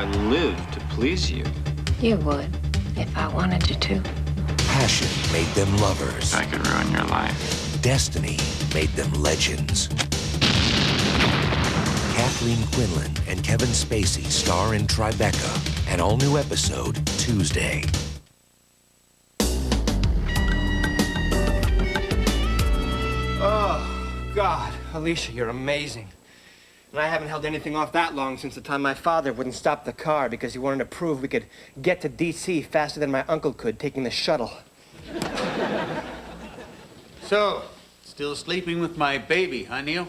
I live to please you. You would, if I wanted you to. Passion made them lovers. I could ruin your life. Destiny made them legends. Kathleen Quinlan and Kevin Spacey star in Tribeca, an all-new episode Tuesday. Oh, God. Alicia, you're amazing. And I haven't held anything off that long since the time my father wouldn't stop the car because he wanted to prove we could get to D.C. faster than my uncle could taking the shuttle. So, still sleeping with my baby, huh, Neil?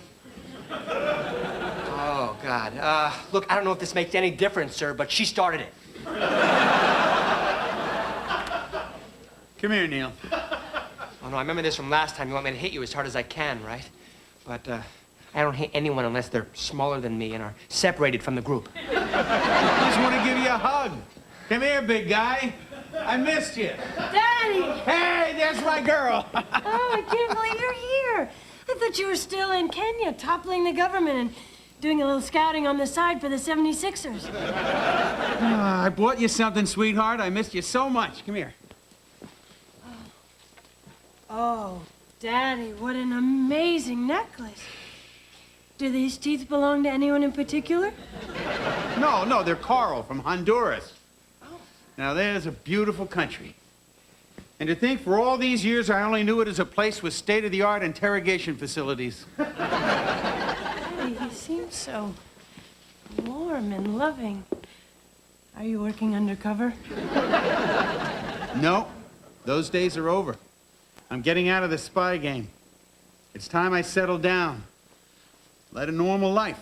Oh, God. Look, I don't know if this makes any difference, sir, but she started it. Come here, Neil. Oh, no, I remember this from last time. You want me to hit you as hard as I can, right? But, I don't hit anyone unless they're smaller than me and are separated from the group. I just want to give you a hug. Come here, big guy. I missed you. Daddy! Hey, there's my girl. Oh, I can't believe you're here. I thought you were still in Kenya, toppling the government and doing a little scouting on the side for the 76ers. I bought you something, sweetheart. I missed you so much. Come here. Oh, Daddy, what an amazing necklace. Do these teeth belong to anyone in particular? No, they're coral from Honduras. Now, there's a beautiful country. And to think for all these years I only knew it as a place with state-of-the-art interrogation facilities. Daddy, you seem so warm and loving. Are you working undercover? No, those days are over. I'm getting out of the spy game. It's time I settle down. Led a normal life.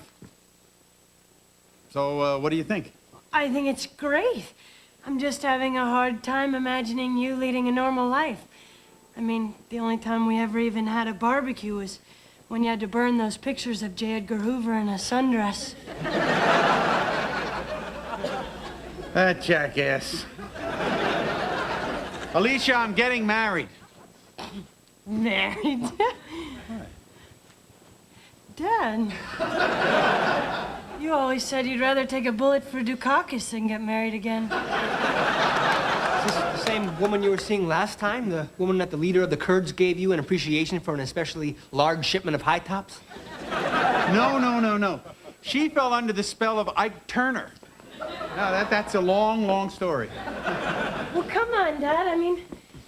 So, what do you think? I think it's great. I'm just having a hard time imagining you leading a normal life. I mean, the only time we ever even had a barbecue was when you had to burn those pictures of J. Edgar Hoover in a sundress. That jackass. Alicia, I'm getting married. Married? Dad, you always said you'd rather take a bullet for Dukakis than get married again. Is this the same woman you were seeing last time? The woman that the leader of the Kurds gave you in appreciation for an especially large shipment of high tops? No. She fell under the spell of Ike Turner. No, that's a long, long story. Well, come on, Dad. I mean,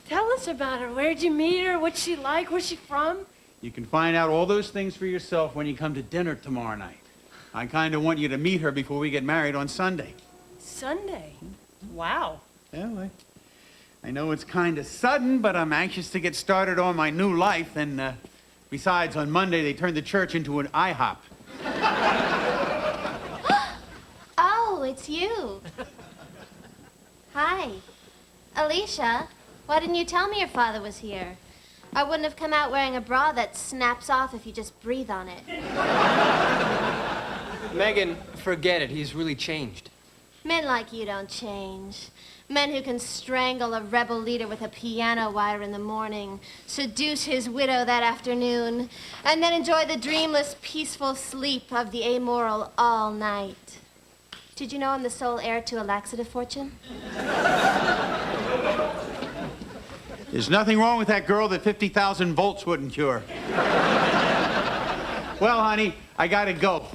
tell us about her. Where'd you meet her? What's she like? Where's she from? You can find out all those things for yourself when you come to dinner tomorrow night. I kind of want you to meet her before we get married on Sunday. Sunday? Wow. Well, I know it's kind of sudden, but I'm anxious to get started on my new life. And besides, on Monday, they turned the church into an IHOP. Oh, it's you. Hi. Alicia, why didn't you tell me your father was here? I wouldn't have come out wearing a bra that snaps off if you just breathe on it. Megan, forget it. He's really changed. Men like you don't change. Men who can strangle a rebel leader with a piano wire in the morning, seduce his widow that afternoon, and then enjoy the dreamless, peaceful sleep of the amoral all night. Did you know I'm the sole heir to a laxative fortune? There's nothing wrong with that girl that 50,000 volts wouldn't cure. Well, honey, I gotta go.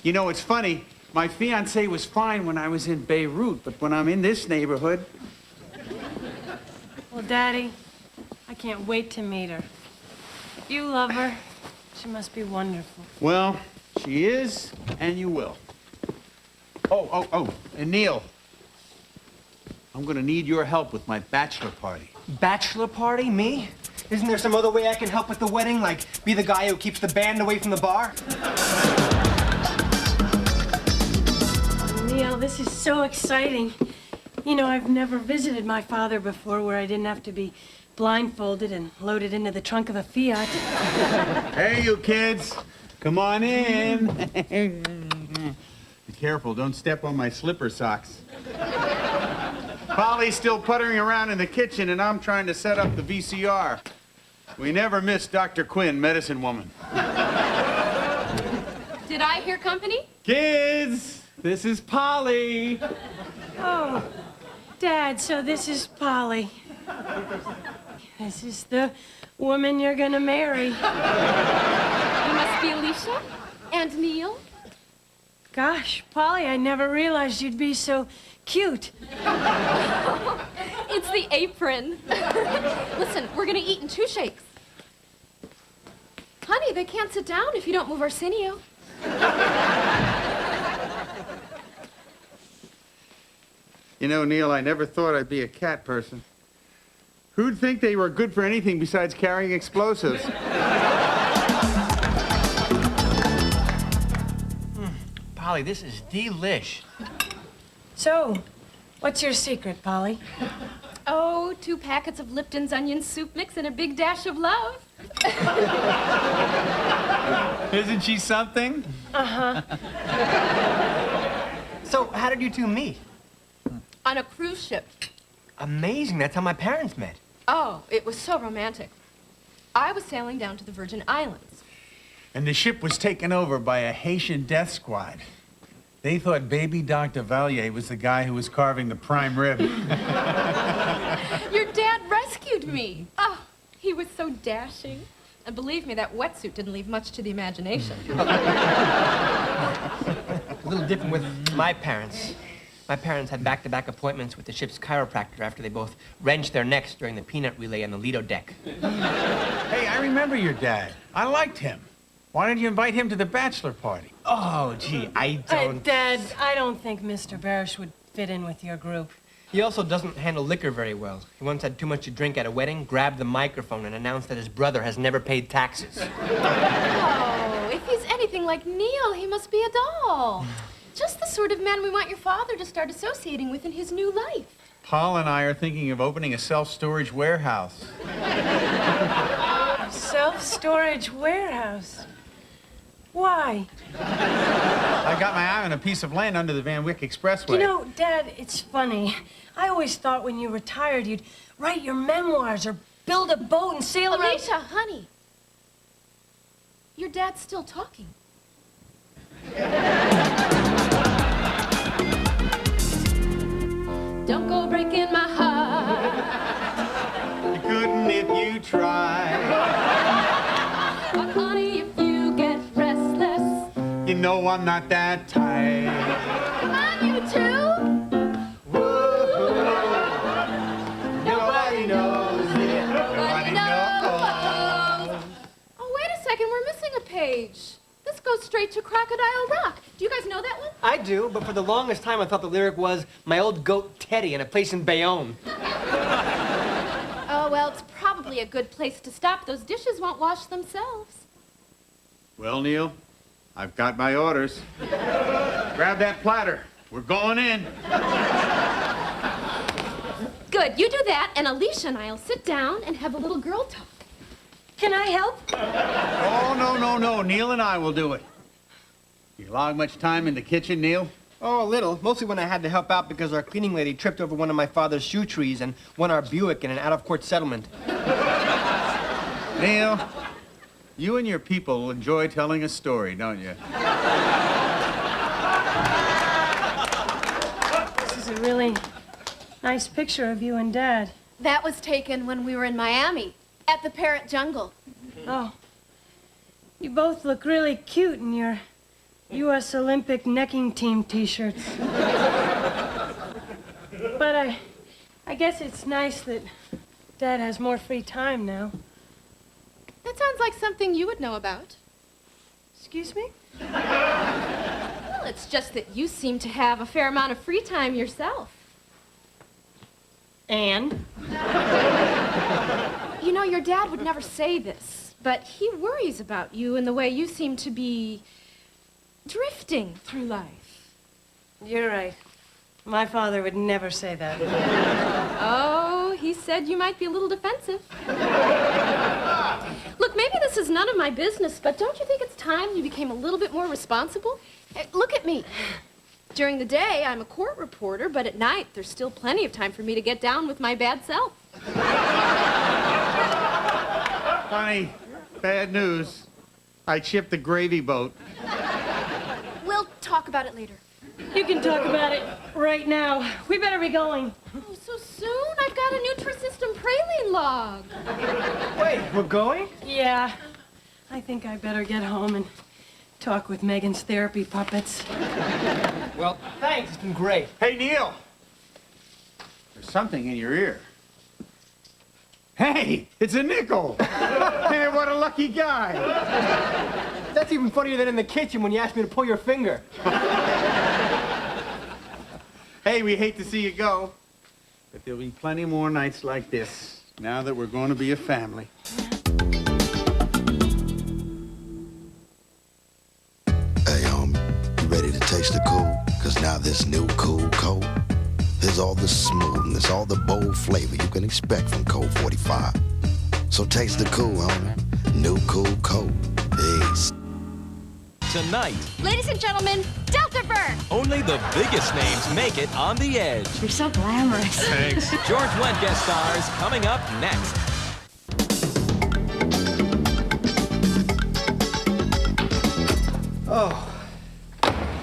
You know, it's funny. My fiancée was fine when I was in Beirut, but when I'm in this neighborhood... Well, Daddy, I can't wait to meet her. If you love her, she must be wonderful. Well, she is, and you will. Oh, and Neil, I'm gonna need your help with my bachelor party. Bachelor party? Me? Isn't there some other way I can help with the wedding? Like, be the guy who keeps the band away from the bar? Neil, this is so exciting. You know, I've never visited my father before where I didn't have to be blindfolded and loaded into the trunk of a Fiat. Hey, you kids, come on in. Be careful, don't step on my slipper socks. Polly's still puttering around in the kitchen, and I'm trying to set up the VCR. We never miss Dr. Quinn, medicine woman. Did I hear company? Kids, This is Polly. Oh, Dad, so this is Polly. This is the woman you're gonna marry. You must be Alicia and Neil. Gosh, Polly, I never realized you'd be so cute. It's the apron. Listen, we're gonna eat in 2 shakes. Honey, they can't sit down if you don't move Arsenio. You know, Neil, I never thought I'd be a cat person. Who'd think they were good for anything besides carrying explosives? Polly, this is delish. So, what's your secret, Polly? Oh, 2 packets of Lipton's onion soup mix and a big dash of love. Isn't she something? So, how did you two meet? On a cruise ship. Amazing. That's how my parents met. Oh, it was so romantic. I was sailing down to the Virgin Islands. And the ship was taken over by a Haitian death squad. They thought baby Dr. Valier was the guy who was carving the prime rib. Your dad rescued me. Oh, he was so dashing. And believe me, that wetsuit didn't leave much to the imagination. A little different with my parents. My parents had back-to-back appointments with the ship's chiropractor after they both wrenched their necks during the peanut relay on the Lido deck. Hey, I remember your dad. I liked him. Why didn't you invite him to the bachelor party? Oh, gee, I don't... Dad, I don't think Mr. Barish would fit in with your group. He also doesn't handle liquor very well. He once had too much to drink at a wedding, grabbed the microphone, and announced that his brother has never paid taxes. Oh, if he's anything like Neil, he must be a doll. Just the sort of man we want your father to start associating with in his new life. Paul and I are thinking of opening a self-storage warehouse. Self-storage warehouse? Why? I got my eye on a piece of land under the Van Wyck Expressway. You know, Dad, it's funny. I always thought when you retired you'd write your memoirs or build a boat and sail around... Alicia, honey. Your dad's still talking. Don't go breaking my heart. You couldn't if you tried. But honey, if you get restless. You know I'm not that tight. Come on, you two. Nobody knows it. Nobody knows. Oh, wait a second, we're missing a page. This goes straight to Crocodile Rock. Do you guys know that one? I do, but for the longest time I thought the lyric was, my old goat Teddy in a place in Bayonne. Oh, well, it's probably a good place to stop. Those dishes won't wash themselves. Well, Neil, I've got my orders. Grab that platter. We're going in. Good, you do that, and Alicia and I'll sit down and have a little girl talk. Can I help? Oh, no. Neil and I will do it. You log much time in the kitchen, Neil? Oh, a little. Mostly when I had to help out because our cleaning lady tripped over one of my father's shoe trees and won our Buick in an out-of-court settlement. Neil, you and your people enjoy telling a story, don't you? This is a really nice picture of you and Dad. That was taken when we were in Miami, at the Parrot Jungle. Oh. You both look really cute in your U.S. Olympic necking team t-shirts. But I guess it's nice that Dad has more free time now. That sounds like something you would know about. Excuse me? Well, it's just that you seem to have a fair amount of free time yourself. And? You know, your dad would never say this, but he worries about you and the way you seem to be drifting through life. You're right. My father would never say that. Oh, he said you might be a little defensive. Look, maybe this is none of my business, but don't you think it's time you became a little bit more responsible? Hey, look at me. During the day, I'm a court reporter, but at night, there's still plenty of time for me to get down with my bad self. Honey, bad news. I chipped the gravy boat. We'll talk about it later. You can talk about it right now. We better be going. Oh, so soon? I've got a Nutrisystem praline log. Wait, we're going? Yeah. I think I better get home and talk with Megan's therapy puppets. Well, thanks. It's been great. Hey, Neil. There's something in your ear. Hey, it's a nickel. Hey, what a lucky guy. That's even funnier than in the kitchen when you asked me to pull your finger. Hey, we hate to see you go, but there'll be plenty more nights like this now that we're going to be a family. Hey, you ready to taste the cool? Cause now this new Cool Coke, there's all the smoothness, all the bold flavor you can expect from Cold 45. So taste the cool, homie. New Cool Coke. Peace. Tonight, Ladies and gentlemen, Delta Burn! only the biggest names make it on the edge. You're so glamorous. Thanks. George Wendt guest stars coming up next.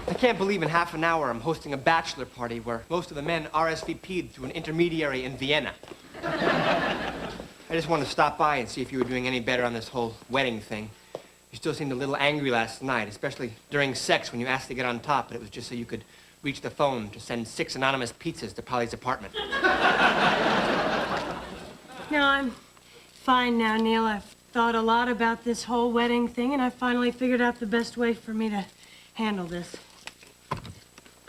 I can't believe in half an hour I'm hosting a bachelor party where most of the men RSVP'd through an intermediary in Vienna. I just wanted to stop by and see if you were doing any better on this whole wedding thing. You still seemed a little angry last night, especially during sex when you asked to get on top, but it was just so you could reach the phone to send 6 anonymous pizzas to Polly's apartment. No, I'm fine now, Neil. I've thought a lot about this whole wedding thing, and I finally figured out the best way for me to handle this.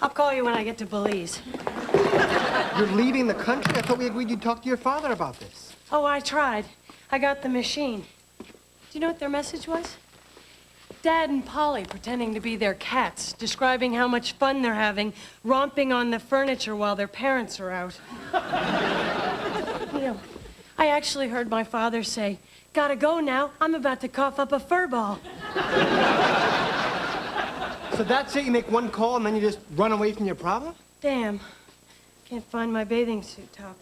I'll call you when I get to Belize. You're leaving the country? I thought we agreed you'd talk to your father about this. Oh, I tried. I got the machine. Do you know what their message was? Dad and Polly pretending to be their cats, describing how much fun they're having, romping on the furniture while their parents are out. You know, I actually heard my father say, "Gotta go now, I'm about to cough up a fur ball." So that's it? You make one call and then you just run away from your problem? Damn. Can't find my bathing suit top.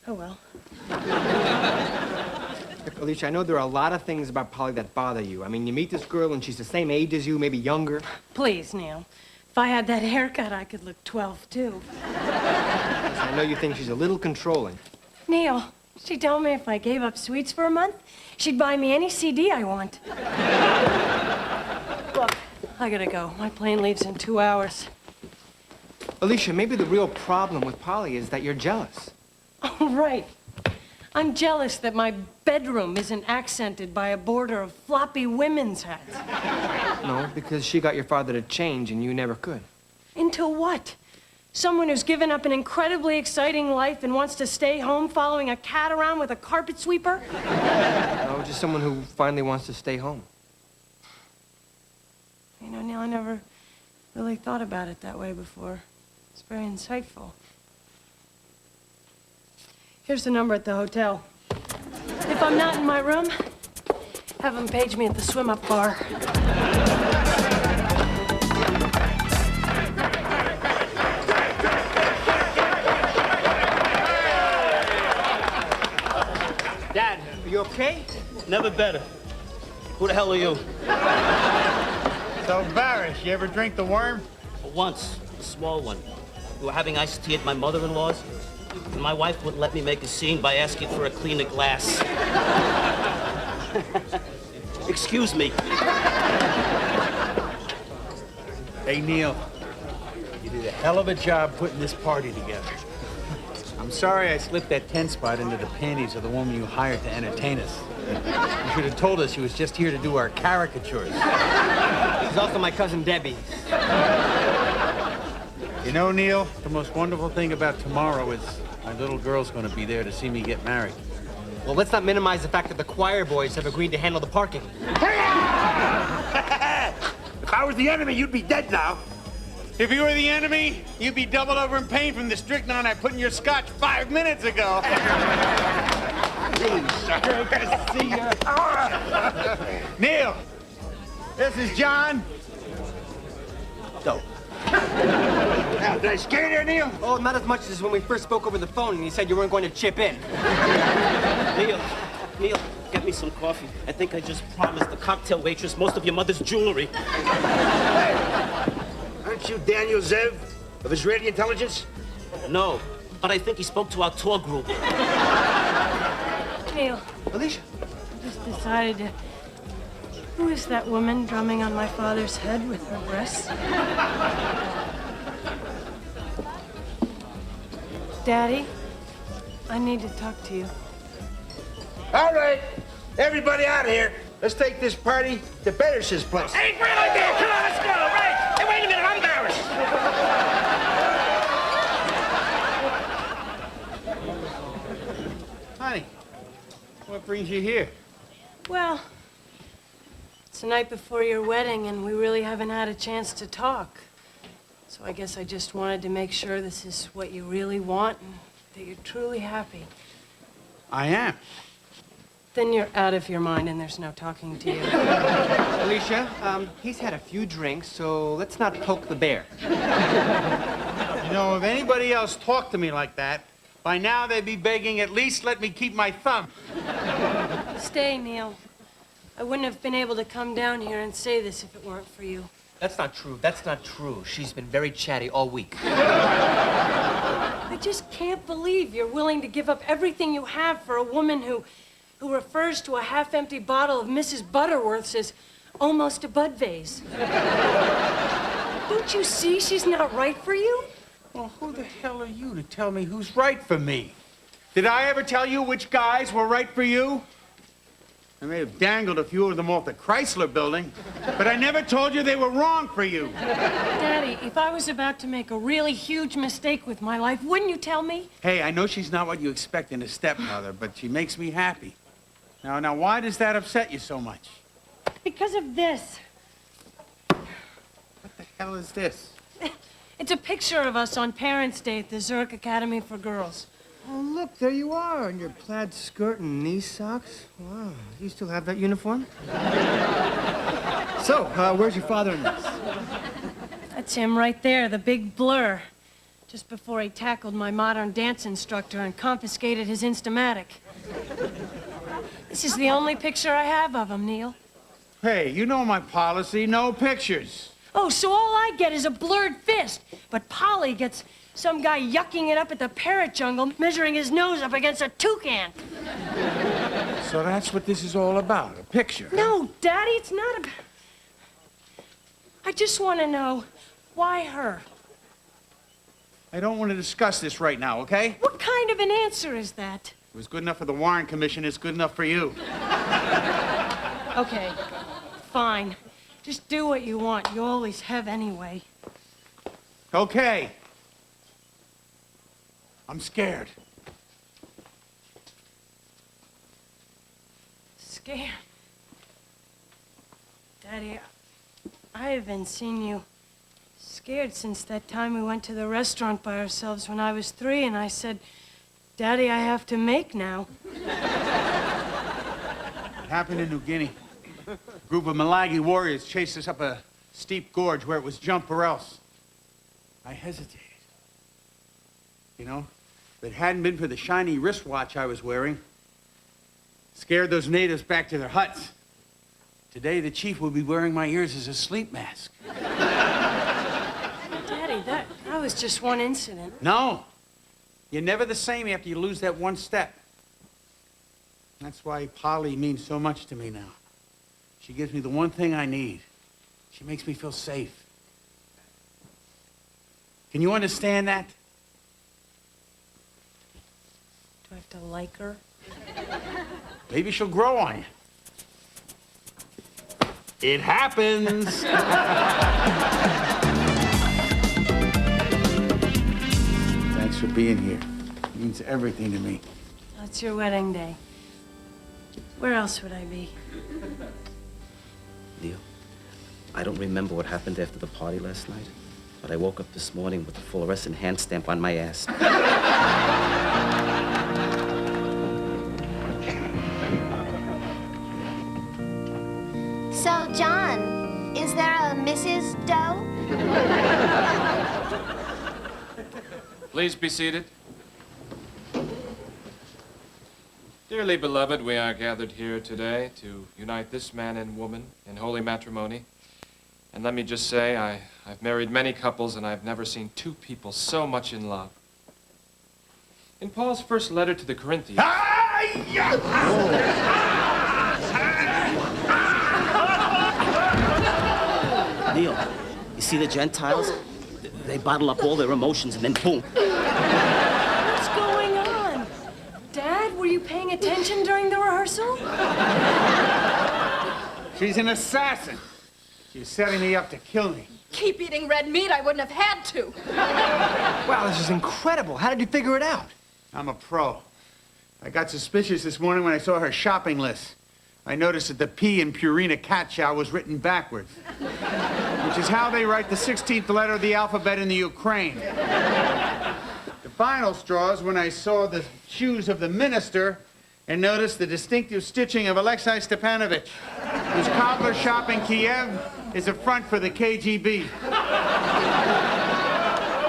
Oh, well. Look, Alicia, I know there are a lot of things about Polly that bother you. I mean, you meet this girl and she's the same age as you, maybe younger. Please, Neil. If I had that haircut, I could look 12, too. I know you think she's a little controlling. Neil, she told me if I gave up sweets for a month, she'd buy me any CD I want. Look, I gotta go. My plane leaves in 2 hours. Alicia, maybe the real problem with Polly is that you're jealous. Oh, right. I'm jealous that my bedroom isn't accented by a border of floppy women's hats. No, because she got your father to change and you never could. Into what? Someone who's given up an incredibly exciting life and wants to stay home following a cat around with a carpet sweeper? No, just someone who finally wants to stay home. You know, Neil, I never really thought about it that way before. It's very insightful. Here's the number at the hotel. If I'm not in my room, have them page me at the swim-up bar. Dad, are you okay? Never better. Who the hell are you? So, Barish, you ever drink the worm? Once, a small one. We were having iced tea at my mother-in-law's, and my wife wouldn't let me make a scene by asking for a cleaner glass. Excuse me. Hey, Neil, you did a hell of a job putting this party together. I'm sorry I slipped that 10 spot into the panties of the woman you hired to entertain us. You should have told us she was just here to do our caricatures. She's also my cousin Debbie. You know, Neil, the most wonderful thing about tomorrow is my little girl's going to be there to see me get married. Well, let's not minimize the fact that the choir boys have agreed to handle the parking. If I was the enemy, you'd be dead now. If you were the enemy, you'd be doubled over in pain from the strychnine I put in your scotch 5 minutes ago. Good to see you. Neil, this is John. Dope. Now, did I scare you, Neil? Oh, not as much as when we first spoke over the phone and you said you weren't going to chip in. Neil, get me some coffee. I think I just promised the cocktail waitress most of your mother's jewelry. Hey, aren't Aren't you Daniel Zev of Israeli intelligence? No, but I think he spoke to our tour group. Neil, Alicia. I just decided to... Who is that woman drumming on my father's head with her breasts? Daddy, I need to talk to you. All right, everybody out of here. Let's take this party to Betters's place. Hey, great idea! Come on, let's go! Right! Hey, wait a minute, I'm embarrassed! Honey, what brings you here? Well, it's the night before your wedding, and we really haven't had a chance to talk. So I guess I just wanted to make sure this is what you really want and that you're truly happy. I am. Then you're out of your mind and there's no talking to you. Alicia, he's had a few drinks, so let's not poke the bear. You know, if anybody else talked to me like that, by now they'd be begging, at least let me keep my thumb. Stay, Neil. I wouldn't have been able to come down here and say this if it weren't for you. That's not true. That's not true. She's been very chatty all week. I just can't believe you're willing to give up everything you have for a woman who refers to a half-empty bottle of Mrs. Butterworth's as almost a bud vase. Don't you see she's not right for you? Well, who the hell are you to tell me who's right for me? Did I ever tell you which guys were right for you? I may have dangled a few of them off the Chrysler building, but I never told you they were wrong for you. Daddy, if I was about to make a really huge mistake with my life, wouldn't you tell me? Hey, I know she's not what you expect in a stepmother, but she makes me happy. Now, why does that upset you so much? Because of this. What the hell is this? It's a picture of us on Parents' Day at the Zurich Academy for Girls. Oh, look, there you are in your plaid skirt and knee socks. Wow, you still have that uniform? So, where's your father in this? That's him right there, the big blur. Just before he tackled my modern dance instructor and confiscated his Instamatic. This is the only picture I have of him, Neil. Hey, you know my policy, no pictures. Oh, so all I get is a blurred fist. But Polly gets some guy yucking it up at the parrot jungle, measuring his nose up against a toucan. So that's what this is all about, a picture. No, Daddy, it's not a... I just want to know, why her? I don't want to discuss this right now, okay? What kind of an answer is that? It was good enough for the Warren Commission, it's good enough for you. Okay, fine. Just do what you want. You always have anyway. Okay. I'm scared. Scared? Daddy, I haven't seen you scared since that time we went to the restaurant by ourselves when I was 3 and I said, Daddy, I have to make now. It happened in New Guinea. A group of Malagi warriors chased us up a steep gorge where it was jump or else. I hesitated. You know, if it hadn't been for the shiny wristwatch I was wearing, scared those natives back to their huts. Today, the chief will be wearing my ears as a sleep mask. Daddy, that was just one incident. No. You're never the same after you lose that one step. That's why Polly means so much to me now. She gives me the one thing I need. She makes me feel safe. Can you understand that? Do I have to like her? Maybe she'll grow on you. It happens. Thanks for being here. It means everything to me. That's your wedding day. Where else would I be? Neil, I don't remember what happened after the party last night, but I woke up this morning with a fluorescent hand stamp on my ass. So, John, is there a Mrs. Doe? Please be seated. Dearly beloved, we are gathered here today to unite this man and woman in holy matrimony And let me just say, I've married many couples, and I've never seen two people so much in love. In Paul's first letter to the Corinthians... Neil, you see the Gentiles? They bottle up all their emotions and then boom. What's going on? Dad, were you paying attention during the rehearsal? She's an assassin. She's setting me up to kill me. Keep eating red meat, I wouldn't have had to. Wow, this is incredible. How did you figure it out? I'm a pro. I got suspicious this morning when I saw her shopping list. I noticed that the P in Purina cat chow was written backwards, which is how they write the 16th letter of the alphabet in the Ukraine. The final straw is when I saw the shoes of the minister and noticed the distinctive stitching of Alexei Stepanovich, whose cobbler shop in Kiev is a front for the KGB.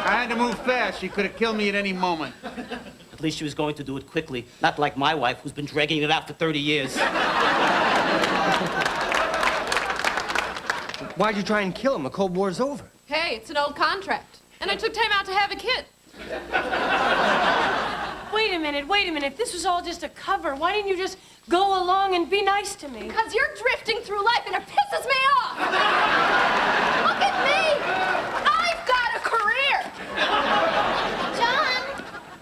I had to move fast. She could have killed me at any moment. At least she was going to do it quickly, not like my wife, who's been dragging it out for 30 years. Why'd you try and kill him? The Cold War's over. Hey, it's an old contract. And I took time out to have a kid. Wait a minute. If this was all just a cover, why didn't you just go along and be nice to me? Because you're drifting through life and it pisses me off. Look at me. I've got a career.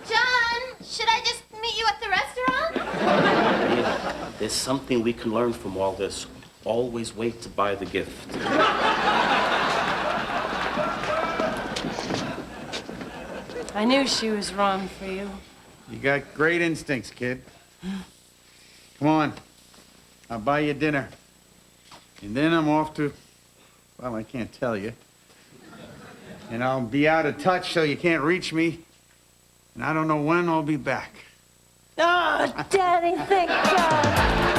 John, should I just meet you at the restaurant? Neil, there's something we can learn from all this. Always wait to buy the gift. I knew she was wrong for you. You got great instincts, kid. Come on. I'll buy you dinner. And then I'm off to, well, I can't tell you. And I'll be out of touch so you can't reach me. And I don't know when I'll be back. Oh, Daddy, thank God.